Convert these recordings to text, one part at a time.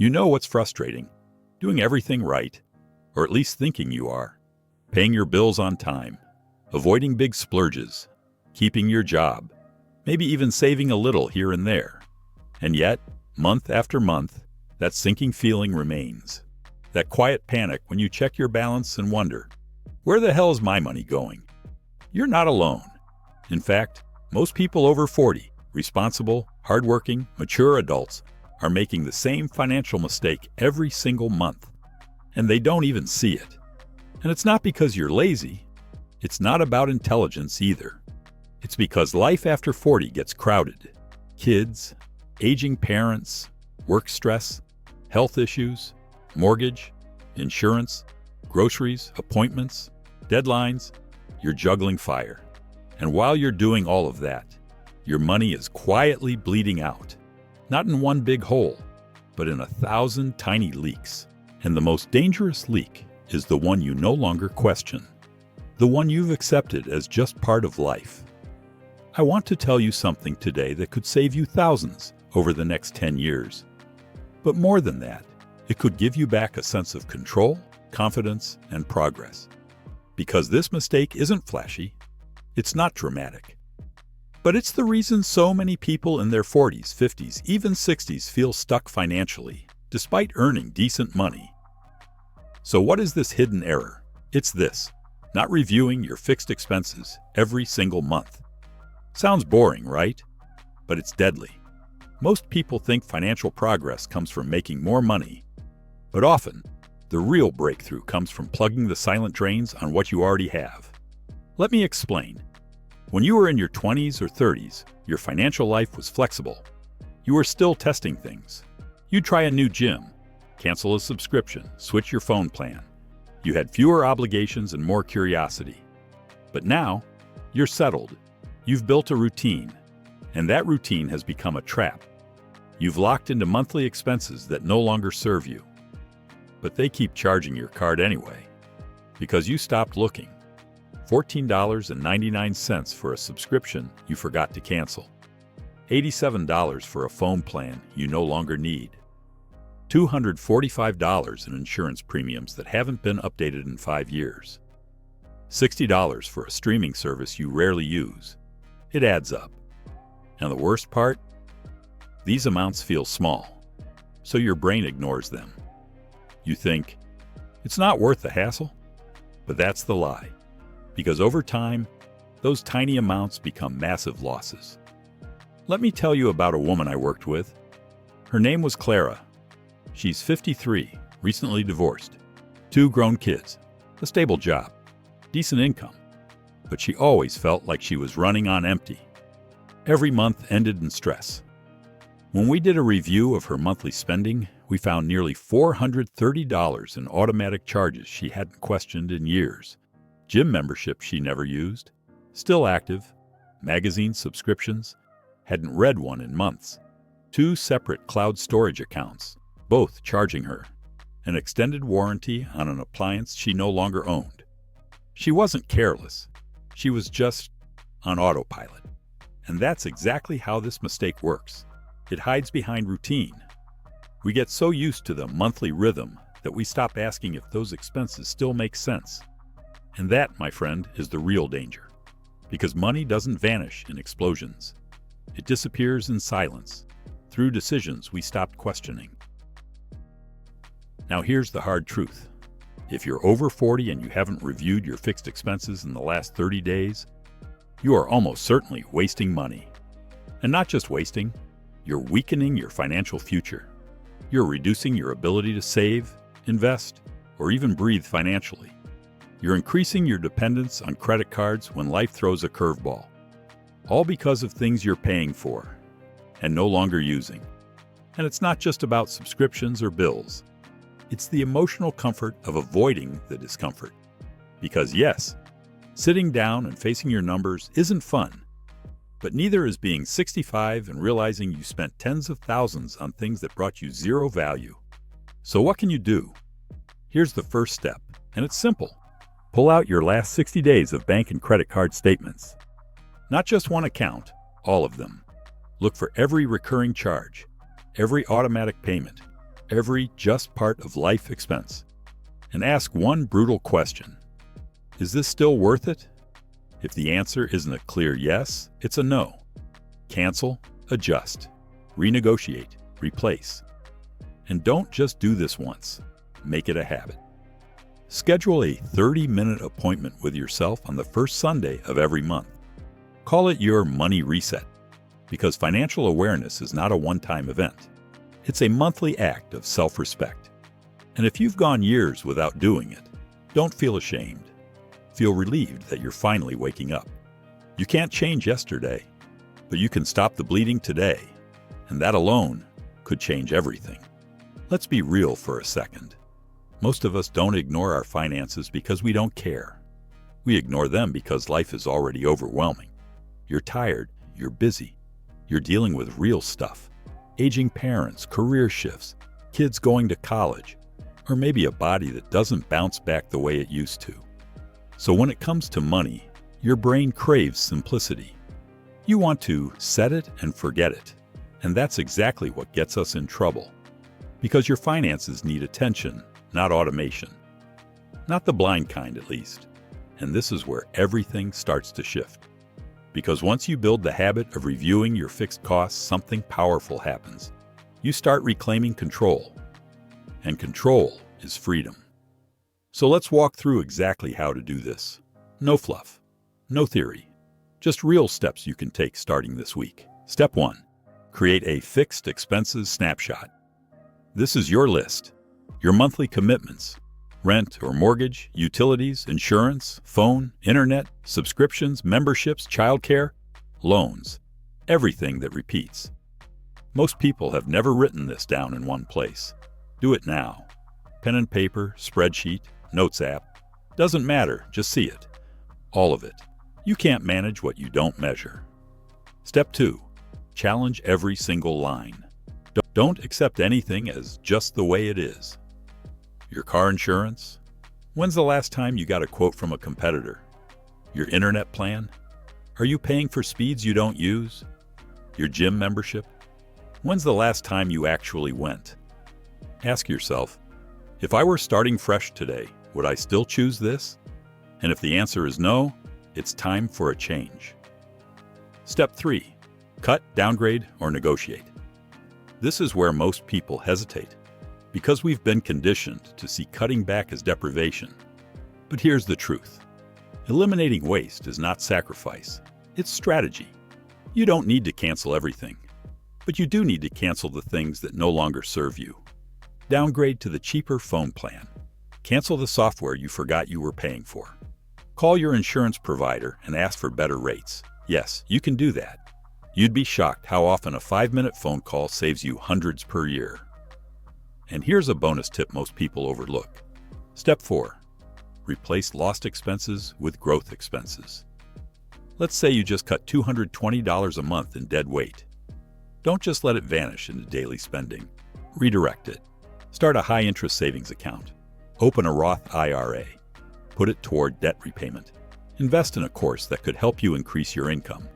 You know what's frustrating. Doing everything right, or at least thinking you are. Paying your bills on time, avoiding big splurges, keeping your job, maybe even saving a little here and there. And yet, month after month, that sinking feeling remains. That quiet panic when you check your balance and wonder, where the hell is my money going? You're not alone. In fact, most people over 40, responsible, hardworking, mature adults, are making the same financial mistake every single month. And they don't even see it. And it's not because you're lazy. It's not about intelligence either. It's because life after 40 gets crowded. Kids, aging parents, work stress, health issues, mortgage, insurance, groceries, appointments, deadlines. You're juggling fire. And while you're doing all of that, your money is quietly bleeding out. Not in one big hole, but in 1,000 tiny leaks. And the most dangerous leak is the one you no longer question. The one you've accepted as just part of life. I want to tell you something today that could save you thousands over the next 10 years. But more than that, it could give you back a sense of control, confidence, and progress. Because this mistake isn't flashy, it's not dramatic. But it's the reason so many people in their 40s, 50s, even 60s feel stuck financially, despite earning decent money. So what is this hidden error? It's this: not reviewing your fixed expenses every single month. Sounds boring, right? But it's deadly. Most people think financial progress comes from making more money, but often, the real breakthrough comes from plugging the silent drains on what you already have. Let me explain. When you were in your 20s or 30s, your financial life was flexible. You were still testing things. You'd try a new gym, cancel a subscription, switch your phone plan. You had fewer obligations and more curiosity. But now, you're settled. You've built a routine, and that routine has become a trap. You've locked into monthly expenses that no longer serve you. But they keep charging your card anyway, because you stopped looking. $14.99 for a subscription you forgot to cancel. $87 for a phone plan you no longer need. $245 in insurance premiums that haven't been updated in 5 years. $60 for a streaming service you rarely use. It adds up. And the worst part? These amounts feel small, so your brain ignores them. You think, it's not worth the hassle? But that's the lie. Because over time, those tiny amounts become massive losses. Let me tell you about a woman I worked with. Her name was Clara. She's 53, recently divorced, 2 grown kids, a stable job, decent income. But she always felt like she was running on empty. Every month ended in stress. When we did a review of her monthly spending, we found nearly $430 in automatic charges she hadn't questioned in years. Gym membership she never used, still active, magazine subscriptions, hadn't read one in months, 2 separate cloud storage accounts, both charging her, an extended warranty on an appliance she no longer owned. She wasn't careless, she was just on autopilot. And that's exactly how this mistake works. It hides behind routine. We get so used to the monthly rhythm that we stop asking if those expenses still make sense. And that, my friend, is the real danger. Because money doesn't vanish in explosions. It disappears in silence, through decisions we stopped questioning. Now here's the hard truth. If you're over 40 and you haven't reviewed your fixed expenses in the last 30 days, you are almost certainly wasting money. And not just wasting, you're weakening your financial future. You're reducing your ability to save, invest, or even breathe financially. You're increasing your dependence on credit cards when life throws a curveball. All because of things you're paying for and no longer using. And it's not just about subscriptions or bills. It's the emotional comfort of avoiding the discomfort. Because yes, sitting down and facing your numbers isn't fun. But neither is being 65 and realizing you spent tens of thousands on things that brought you zero value. So what can you do? Here's the first step, and it's simple. Pull out your last 60 days of bank and credit card statements. Not just one account, all of them. Look for every recurring charge, every automatic payment, every just part of life expense, and ask one brutal question. Is this still worth it? If the answer isn't a clear yes, it's a no. Cancel, adjust, renegotiate, replace. And don't just do this once. Make it a habit. Schedule a 30-minute appointment with yourself on the first Sunday of every month. Call it your money reset, because financial awareness is not a one-time event. It's a monthly act of self-respect. And if you've gone years without doing it, don't feel ashamed. Feel relieved that you're finally waking up. You can't change yesterday, but you can stop the bleeding today, and that alone could change everything. Let's be real for a second. Most of us don't ignore our finances because we don't care. We ignore them because life is already overwhelming. You're tired, you're busy, you're dealing with real stuff. Aging parents, career shifts, kids going to college, or maybe a body that doesn't bounce back the way it used to. So when it comes to money, your brain craves simplicity. You want to set it and forget it. And that's exactly what gets us in trouble. Because your finances need attention, not automation. Not the blind kind, at least. And this is where everything starts to shift. Because once you build the habit of reviewing your fixed costs, something powerful happens. You start reclaiming control. And control is freedom. So let's walk through exactly how to do this. No fluff, no theory, just real steps you can take starting this week. Step 1. Create a fixed expenses snapshot. This is your list, your monthly commitments, rent or mortgage, utilities, insurance, phone, internet, subscriptions, memberships, childcare, loans, everything that repeats. Most people have never written this down in one place. Do it now. Pen and paper, spreadsheet, notes app. Doesn't matter, just see it. All of it. You can't manage what you don't measure. Step 2. Challenge every single line. Don't accept anything as just the way it is. Your car insurance? When's the last time you got a quote from a competitor? Your internet plan? Are you paying for speeds you don't use? Your gym membership? When's the last time you actually went? Ask yourself, if I were starting fresh today, would I still choose this? And if the answer is no, it's time for a change. Step 3. Cut, downgrade, or negotiate. This is where most people hesitate, because we've been conditioned to see cutting back as deprivation. But here's the truth. Eliminating waste is not sacrifice, it's strategy. You don't need to cancel everything, but you do need to cancel the things that no longer serve you. Downgrade to the cheaper phone plan. Cancel the software you forgot you were paying for. Call your insurance provider and ask for better rates. Yes, you can do that. You'd be shocked how often a 5-minute phone call saves you hundreds per year. And here's a bonus tip most people overlook. Step 4. Replace lost expenses with growth expenses. Let's say you just cut $220 a month in dead weight. Don't just let it vanish into daily spending. Redirect it. Start a high-interest savings account. Open a Roth IRA. Put it toward debt repayment. Invest in a course that could help you increase your income.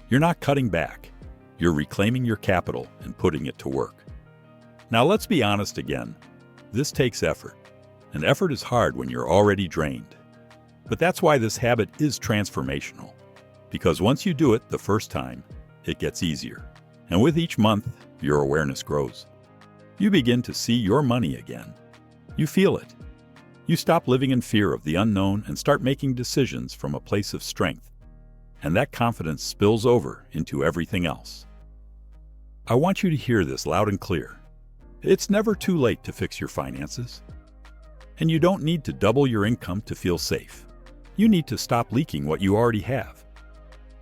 You're not cutting back. You're reclaiming your capital and putting it to work. Now let's be honest again. This takes effort. And effort is hard when you're already drained. But that's why this habit is transformational. Because once you do it the first time, it gets easier. And with each month, your awareness grows. You begin to see your money again. You feel it. You stop living in fear of the unknown and start making decisions from a place of strength. And that confidence spills over into everything else. I want you to hear this loud and clear. It's never too late to fix your finances. And you don't need to double your income to feel safe. You need to stop leaking what you already have.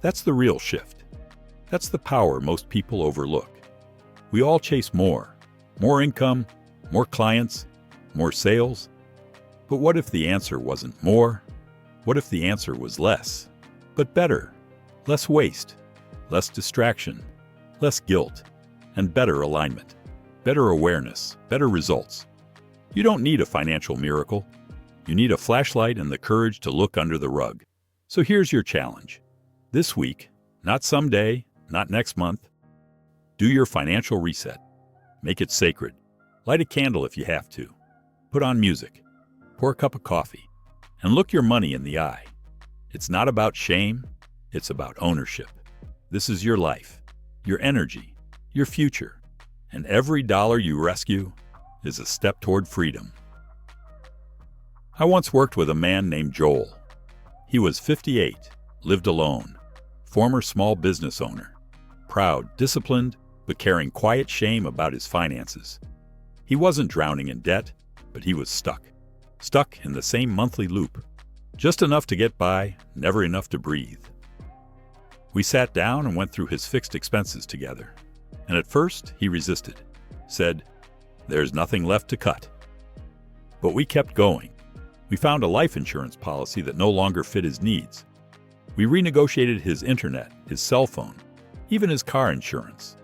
That's the real shift. That's the power most people overlook. We all chase more income, more clients, more sales. But what if the answer wasn't more? What if the answer was less, but better? Less waste, less distraction, less guilt, and better alignment, better awareness, better results. You don't need a financial miracle. You need a flashlight and the courage to look under the rug. So here's your challenge. This week, not someday, not next month, do your financial reset. Make it sacred. Light a candle if you have to. Put on music. Pour a cup of coffee. And look your money in the eye. It's not about shame, it's about ownership. This is your life, your energy, your future, and every dollar you rescue is a step toward freedom. I once worked with a man named Joel. He was 58, lived alone, former small business owner, proud, disciplined, but carrying quiet shame about his finances. He wasn't drowning in debt, but he was stuck in the same monthly loop. Just enough to get by, never enough to breathe. We sat down and went through his fixed expenses together. And at first, he resisted, said, "There's nothing left to cut." But we kept going. We found a life insurance policy that no longer fit his needs. We renegotiated his internet, his cell phone, even his car insurance.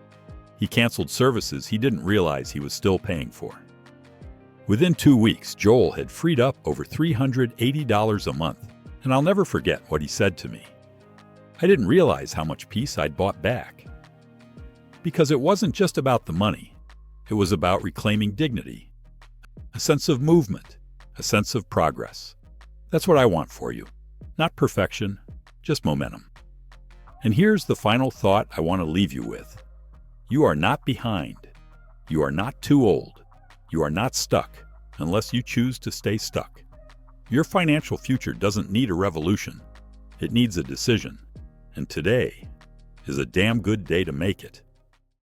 He canceled services he didn't realize he was still paying for. Within 2 weeks, Joel had freed up over $380 a month, and I'll never forget what he said to me. I didn't realize how much peace I'd bought back. Because it wasn't just about the money, it was about reclaiming dignity, a sense of movement, a sense of progress. That's what I want for you. Not perfection, just momentum. And here's the final thought I want to leave you with. You are not behind. You are not too old. You are not stuck unless you choose to stay stuck. Your financial future doesn't need a revolution. It needs a decision. And today is a damn good day to make it.